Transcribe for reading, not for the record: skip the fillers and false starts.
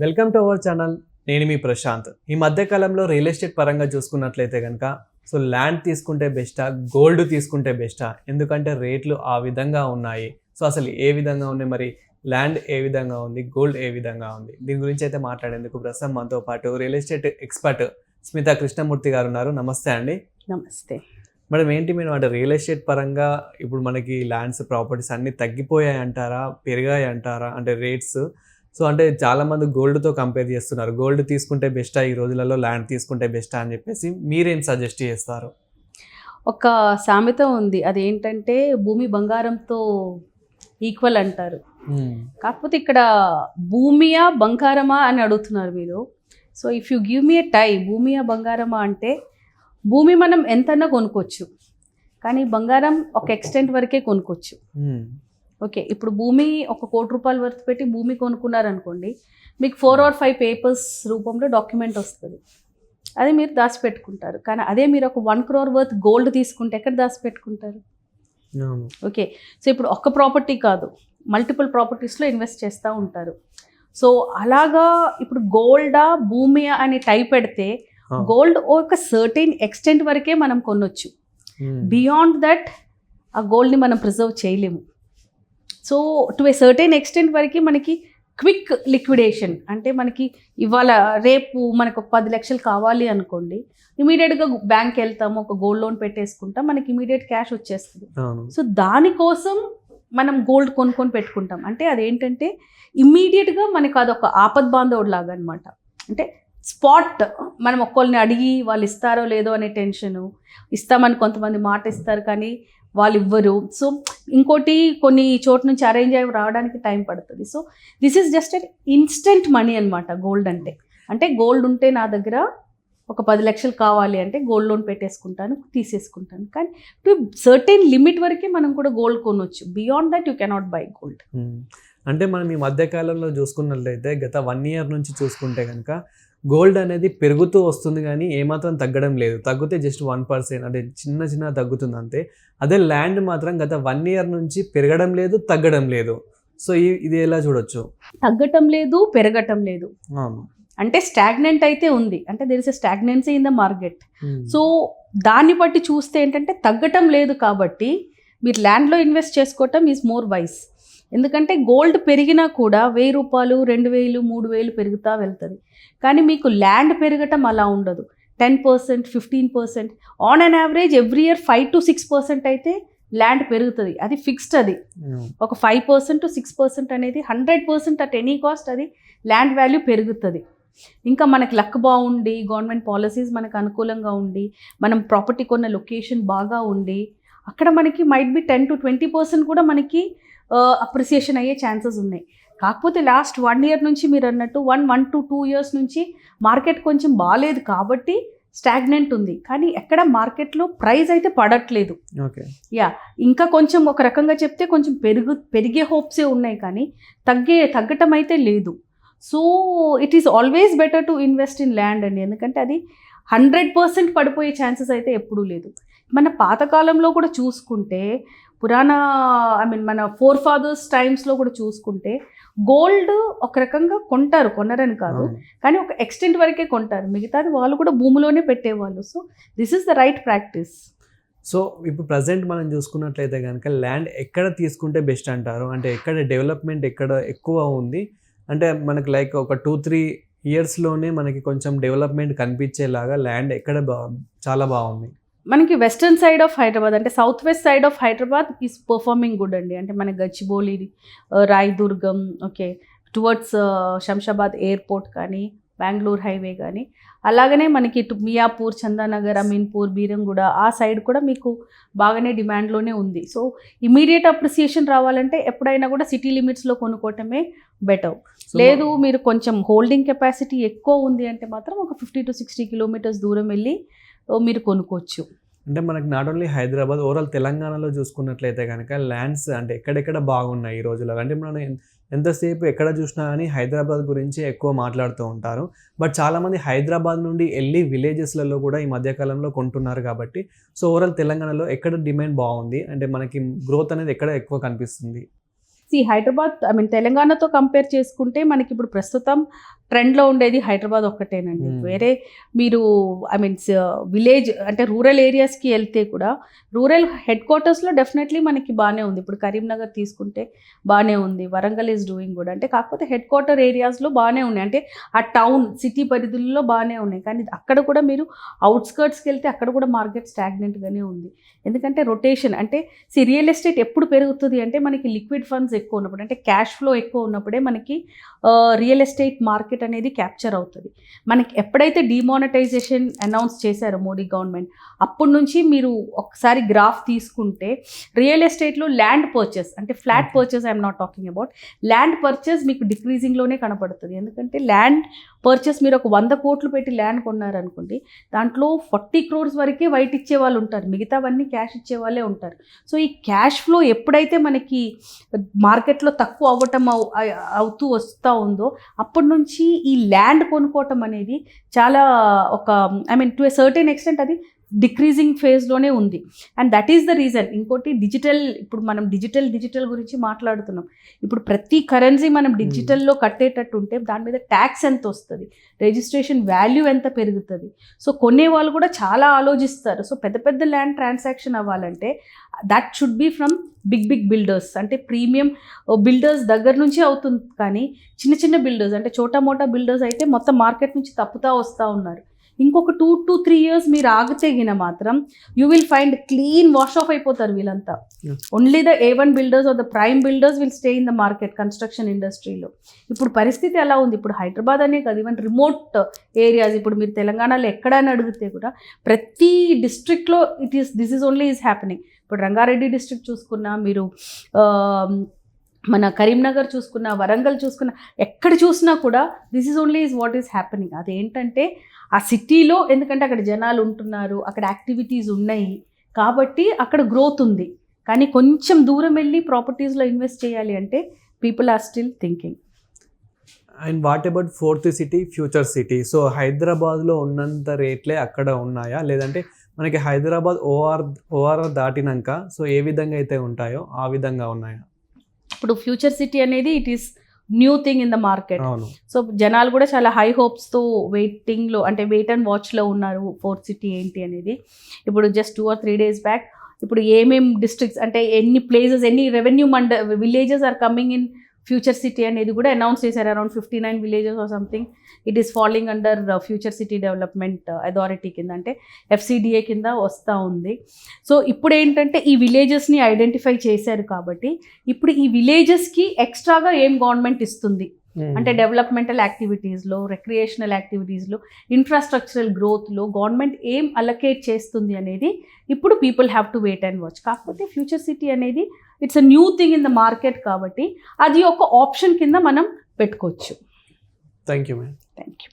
Welcome to our channel. నేను మీ ప్రశాంత్. ఈ మధ్యకాలంలో రియల్ ఎస్టేట్ పరంగా చూసుకున్నట్లయితే కనుక ల్యాండ్ తీసుకుంటే బెస్టా, గోల్డ్ తీసుకుంటే బెస్టా? ఎందుకంటే రేట్లు ఆ విధంగా ఉన్నాయి. అసలు ఏ విధంగా ఉన్నాయి, మరి ల్యాండ్ ఏ విధంగా ఉంది, గోల్డ్ ఏ విధంగా ఉంది, దీని గురించి అయితే మాట్లాడేందుకు ప్రస్తుతం మనతో పాటు real estate expert Smita Krishnamurthy గారు ఉన్నారు. నమస్తే అండి. నమస్తే మేడం. ఏంటి మీరు అంటే రియల్ ఎస్టేట్ పరంగా ఇప్పుడు మనకి ల్యాండ్స్, ప్రాపర్టీస్ అన్నీ తగ్గిపోయాయి అంటారా, పెరిగాయి అంటారా? అంటే రేట్స్ అంటే చాలామంది గోల్డ్తో కంపేర్ చేస్తున్నారు. గోల్డ్ తీసుకుంటే బెస్టా ఈ రోజులలో, ల్యాండ్ తీసుకుంటే బెస్టా అని చెప్పేసి మీరేం సజెస్ట్ చేస్తారు? ఒక సామెత ఉంది, అదేంటంటే భూమి బంగారంతో ఈక్వల్ అంటారు. కాకపోతే ఇక్కడ భూమియా బంగారమా అని అడుగుతున్నారు మీరు. So if you give me a tie, భూమియా బంగారమా అంటే భూమి మనం ఎంతన్నా కొనుక్కోవచ్చు, కానీ బంగారం ఒక ఎక్స్టెంట్ వరకే కొనుక్కోవచ్చు. ఓకే, ఇప్పుడు భూమి ₹1 కోటి వర్త్ పెట్టి భూమి కొనుక్కున్నారనుకోండి, మీకు 4 or 5 పేపర్స్ రూపంలో డాక్యుమెంట్ వస్తుంది, అది మీరు దాచిపెట్టుకుంటారు. కానీ అదే మీరు ఒక 1 crore వర్త్ గోల్డ్ తీసుకుంటే ఎక్కడ దాచిపెట్టుకుంటారు? ఓకే, సో ఇప్పుడు ఒక్క ప్రాపర్టీ కాదు, మల్టిపుల్ ప్రాపర్టీస్లో ఇన్వెస్ట్ చేస్తూ ఉంటారు. సో అలాగా ఇప్పుడు గోల్డా భూమియా అని టైప్ పెడితే గోల్డ్ ఒక సర్టెన్ ఎక్స్టెంట్ వరకే మనం కొనొచ్చు. బియాండ్ దట్ ఆ గోల్డ్ని మనం ప్రిజర్వ్ చేయలేము. So to a certain extent వరకు మనకి క్విక్ లిక్విడేషన్, అంటే మనకి ఇవాళ రేపు మనకు 10 లక్షలు కావాలి అనుకోండి, ఇమీడియట్గా బ్యాంక్కి వెళ్తాము, ఒక గోల్డ్ లోన్ పెట్టేసుకుంటాం, మనకి ఇమీడియట్ క్యాష్ వచ్చేస్తుంది. సో దానికోసం మనం గోల్డ్ కొనుక్కొని పెట్టుకుంటాం. అంటే అదేంటంటే ఇమ్మీడియట్గా మనకు అదొక ఆపద్ బాంధవుడు లాగా అనమాట. అంటే స్పాట్ మనం ఒక్కళ్ళని అడిగి వాళ్ళు ఇస్తారో లేదో అనే టెన్షను, ఇస్తామని కొంతమంది మాట ఇస్తారు కానీ వాళ్ళు ఇవ్వరు. సో ఇంకోటి కొన్ని చోట నుంచి అరేంజ్ అయ్యి రావడానికి టైం పడుతుంది. So this is just an instant money అనమాట గోల్డ్ అంటే. అంటే గోల్డ్ ఉంటే నా దగ్గర ఒక 10 లక్షలు కావాలి అంటే గోల్డ్ లోన్ పెట్టేసుకుంటాను, తీసేసుకుంటాను. కానీ టు సర్టెన్ లిమిట్ వరకే మనం కూడా గోల్డ్ కొనవచ్చు. Beyond that you cannot buy gold. అంటే మనం ఈ మధ్యకాలంలో చూసుకున్నట్లయితే గత 1 year నుంచి చూసుకుంటే కనుక గోల్డ్ అనేది పెరుగుతూ వస్తుంది కానీ ఏమాత్రం తగ్గడం లేదు. తగ్గితే జస్ట్ 1%, అంటే చిన్న తగ్గుతుంది అంతే. అదే ల్యాండ్ మాత్రం గత 1 year నుంచి పెరగడం లేదు, తగ్గడం లేదు. సో ఇది ఎలా చూడొచ్చు? తగ్గటం లేదు, పెరగటం లేదు, అంటే స్టాగ్నెంట్ అయితే ఉంది. అంటే there is a stagnancy in the market. So దాన్ని బట్టి చూస్తే ఏంటంటే తగ్గటం లేదు కాబట్టి మీరు ల్యాండ్లో ఇన్వెస్ట్ చేసుకోవటం ఈజ్ మోర్ వైస్. ఎందుకంటే గోల్డ్ పెరిగినా కూడా ₹1000, 2000, 3000 పెరుగుతూ వెళ్తుంది. కానీ మీకు ల్యాండ్ పెరగటం అలా ఉండదు. 10%, 15%, on an average every year 5 to 6% అయితే ల్యాండ్ పెరుగుతుంది. అది ఫిక్స్డ్. అది ఒక 5% to 6% అనేది 100% అట్ ఎనీ కాస్ట్ అది ల్యాండ్ వాల్యూ పెరుగుతుంది. ఇంకా మనకి లక్ బాగుండి, గవర్నమెంట్ పాలసీస్ మనకు అనుకూలంగా ఉండి, మనం ప్రాపర్టీ కొన్న లొకేషన్ బాగా ఉండి, అక్కడ మనకి మైట్ బి 10 to 20% కూడా మనకి అప్రిసియేషన్ అయ్యే ఛాన్సెస్ ఉన్నాయి. కాకపోతే లాస్ట్ 1 year నుంచి మీరు అన్నట్టు 1 to 2 years నుంచి మార్కెట్ కొంచెం బాగాలేదు కాబట్టి స్టాగ్నెంట్ ఉంది. కానీ ఎక్కడ మార్కెట్లో ప్రైస్ అయితే పడట్లేదు. ఇంకా కొంచెం ఒక రకంగా చెప్తే కొంచెం పెరిగే హోప్సే ఉన్నాయి కానీ తగ్గటం అయితే లేదు. So it is always better to invest in land అండి. ఎందుకంటే అది 100% పడిపోయే ఛాన్సెస్ అయితే ఎప్పుడూ లేదు. మన పాతకాలంలో కూడా చూసుకుంటే, మన ఫోర్ ఫాదర్స్ టైమ్స్లో కూడా చూసుకుంటే గోల్డ్ ఒక రకంగా కొనరని కాదు, కానీ ఒక ఎక్స్టెంట్ వరకే కొంటారు, మిగతాది వాళ్ళు కూడా భూమిలోనే పెట్టేవాళ్ళు. So this is the right practice. So ఇప్పుడు ప్రజెంట్ మనం చూసుకున్నట్లయితే కనుక ల్యాండ్ ఎక్కడ తీసుకుంటే బెస్ట్ అంటారు? అంటే ఎక్కడ డెవలప్మెంట్ ఎక్కడ ఎక్కువ ఉంది? అంటే మనకి లైక్ ఒక 2-3 yearsలోనే మనకి కొంచెం డెవలప్మెంట్ కనిపించేలాగా ల్యాండ్ ఎక్కడ చాలా బాగుంది? మనకి వెస్టర్న్ సైడ్ ఆఫ్ హైదరాబాద్, అంటే south west side of Hyderabad is performing good అండి. అంటే మన Gachibowli, Rayadurgam, okay, towards Shamshabad airport కానీ, బెంగళూరు హైవే కానీ, అలాగనే మనకి ఇటు మియాపూర్, చందానగర్, అమీన్పూర్, బీరంగూడ ఆ సైడ్ కూడా మీకు బాగానే డిమాండ్లోనే ఉంది. సో ఇమీడియట్ అప్రిసియేషన్ రావాలంటే ఎప్పుడైనా కూడా సిటీ లిమిట్స్లో కొనుక్కోవటమే బెటర్. లేదు మీరు కొంచెం హోల్డింగ్ కెపాసిటీ ఎక్కువ ఉంది అంటే మాత్రం ఒక 50 to 60 kilometers దూరం వెళ్ళి మీరు కొనుక్కోవచ్చు. అంటే మనకి నాట్ ఓన్లీ హైదరాబాద్, ఓవరాల్ తెలంగాణలో చూసుకున్నట్లయితే కనుక ల్యాండ్స్ అంటే ఎక్కడెక్కడ బాగున్నాయి ఈ రోజుల్లో. అంటే మనం ఎంతసేపు ఎక్కడ చూసినా కానీ హైదరాబాద్ గురించి ఎక్కువ మాట్లాడుతూ ఉంటారు. బట్ చాలామంది హైదరాబాద్ నుండి వెళ్ళి విలేజెస్లలో కూడా ఈ మధ్యకాలంలో కొంటున్నారు కాబట్టి సో ఓవరాల్ తెలంగాణలో ఎక్కడ డిమాండ్ బాగుంది, అంటే మనకి గ్రోత్ అనేది ఎక్కడ ఎక్కువ కనిపిస్తుంది? హైదరాబాద్ తెలంగాణతో కంపేర్ చేసుకుంటే మనకి ఇప్పుడు ప్రస్తుతం ట్రెండ్లో ఉండేది హైదరాబాద్ ఒక్కటేనండి. Hmm. వేరే మీరు ఐ మీన్స్ విలేజ్ అంటే రూరల్ ఏరియాస్కి వెళ్తే కూడా రూరల్ హెడ్ క్వార్టర్స్లో డెఫినెట్లీ మనకి బాగానే ఉంది. ఇప్పుడు కరీంనగర్ తీసుకుంటే బాగానే ఉంది, వరంగల్ ఈజ్ డూయింగ్ గుడ్. అంటే కాకపోతే హెడ్ క్వార్టర్ ఏరియాస్లో బాగానే ఉన్నాయి, అంటే ఆ టౌన్ సిటీ పరిధుల్లో బాగానే ఉన్నాయి. కానీ అక్కడ కూడా మీరు అవుట్స్కర్ట్స్కి వెళ్తే అక్కడ కూడా మార్కెట్ స్టాగ్నెంట్గానే ఉంది. ఎందుకంటే రొటేషన్ అంటే రియల్ ఎస్టేట్ ఎప్పుడు పెరుగుతుంది అంటే మనకి లిక్విడ్ ఫండ్స్ ఎక్కువ ఉన్నప్పుడు, అంటే క్యాష్ ఫ్లో ఎక్కువ ఉన్నప్పుడే మనకి రియల్ ఎస్టేట్ మార్కెట్ అనేది క్యాప్చర్ అవుతుంది. మనకి ఎప్పుడైతే డిమానిటైజేషన్ అనౌన్స్ చేశారో మోడీ గవర్నమెంట్, అప్పటి నుంచి మీరు ఒకసారి గ్రాఫ్ తీసుకుంటే రియల్ ఎస్టేట్లో ల్యాండ్ పర్చేస్ అంటే flat purchase I'm not talking about, land purchase మీకు డిక్రీజింగ్లోనే కనపడుతుంది. ఎందుకంటే ల్యాండ్ పర్చేస్ మీరు ఒక 100 కోట్లు పెట్టి ల్యాండ్ కొన్నారనుకోండి, దాంట్లో 40 crores వరకే వైట్ ఇచ్చే వాళ్ళు ఉంటారు, మిగతావన్నీ క్యాష్ ఇచ్చే వాళ్ళే ఉంటారు. సో ఈ క్యాష్ ఫ్లో ఎప్పుడైతే మనకి మార్కెట్లో తక్కువ అవ్వటం అవుతూ వస్తూ ఉందో అప్పటి నుంచి ఈ ల్యాండ్ కొనుక్కోవటం అనేది చాలా ఒక I mean to a certain extent అది డిక్రీజింగ్ ఫేజ్లోనే ఉంది. And that is the reason. ఇంకోటి డిజిటల్, ఇప్పుడు మనం డిజిటల్ గురించి మాట్లాడుతున్నాం. ఇప్పుడు ప్రతి కరెన్సీ మనం డిజిటల్లో కట్టేటట్టు ఉంటే దాని మీద ట్యాక్స్ ఎంత వస్తుంది, రిజిస్ట్రేషన్ వాల్యూ ఎంత పెరుగుతుంది. సో కొనే వాళ్ళు కూడా చాలా ఆలోచిస్తారు. సో పెద్ద ల్యాండ్ ట్రాన్సాక్షన్ అవ్వాలంటే that should be from big builders, అంటే ప్రీమియం బిల్డర్స్ దగ్గర నుంచి అవుతుంది. కానీ చిన్న బిల్డర్స్ అంటే చోటా మోటా బిల్డర్స్ అయితే మొత్తం మార్కెట్ నుంచి తప్పుతా వస్తూ ఉన్నారు. ఇంకొక 2 to 3 years మీరు ఆగితేగిన మాత్రం you will find clean wash off అయిపోతారు వీళ్ళంతా. Only the A1 builders or the prime builders will stay in the market construction ఇండస్ట్రీలో. ఇప్పుడు పరిస్థితి ఎలా ఉంది, ఇప్పుడు హైదరాబాద్ అనే కాదు, ఈవెన్ రిమోట్ ఏరియాస్, ఇప్పుడు మీరు తెలంగాణలో ఎక్కడైనా అడిగితే కూడా ప్రతి డిస్ట్రిక్ట్లో this is only is happening. ఇప్పుడు రంగారెడ్డి డిస్ట్రిక్ట్ చూసుకున్నా, మీరు మన కరీంనగర్ చూసుకున్నా, వరంగల్ చూసుకున్నా, ఎక్కడ చూసినా కూడా this is only is what is happening. అదేంటంటే ఆ సిటీలో, ఎందుకంటే అక్కడ జనాలు ఉంటున్నారు, అక్కడ యాక్టివిటీస్ ఉన్నాయి కాబట్టి అక్కడ గ్రోత్ ఉంది. కానీ కొంచెం దూరం వెళ్ళి ప్రాపర్టీస్లో ఇన్వెస్ట్ చేయాలి అంటే people are still thinking. And what about fourth city, future city? So హైదరాబాద్లో ఉన్నంత రేట్లే అక్కడ ఉన్నాయా, లేదంటే మనకి హైదరాబాద్ ఓఆర్ దాటినాక సో ఏ విధంగా అయితే ఉంటాయో ఆ విధంగా ఉన్నాయా? ఇప్పుడు ఫ్యూచర్ సిటీ అనేది it is new thing in the market. అవును. సో జనాలు కూడా చాలా హై హోప్స్తో వెయిటింగ్లో, అంటే వెయిట్ అండ్ వాచ్లో ఉన్నారు ఫోర్త్ సిటీ ఏంటి అనేది. ఇప్పుడు జస్ట్ 2 or 3 days బ్యాక్ ఇప్పుడు ఏమేం డిస్ట్రిక్ట్స్ అంటే ఎన్ని ప్లేసెస్, ఎన్ని revenue villages are coming in future city అనేది కూడా అనౌన్స్ చేశారు. Around 59 villages or something it is following under future city development authority కింద, అంటే FCDA కింద వస్తూ ఉంది. సో ఇప్పుడు ఏంటంటే ఈ విలేజెస్ని ఐడెంటిఫై చేశారు కాబట్టి ఇప్పుడు ఈ విలేజెస్కి ఎక్స్ట్రాగా ఏం గవర్నమెంట్ ఇస్తుంది అంటే డెవలప్మెంటల్ యాక్టివిటీస్లో, రిక్రియేషనల్ యాక్టివిటీస్లో, ఇన్ఫ్రాస్ట్రక్చరల్ గ్రోత్లో గవర్నమెంట్ ఏం అలొకేట్ చేస్తుంది అనేది ఇప్పుడు people have to wait and watch. కాకపోతే ఫ్యూచర్ సిటీ అనేది it's a new thing in the market కాబట్టి అది ఒక ఆప్షన్ కింద మనం పెట్టుకోవచ్చు. Thank you ma'am. Thank you.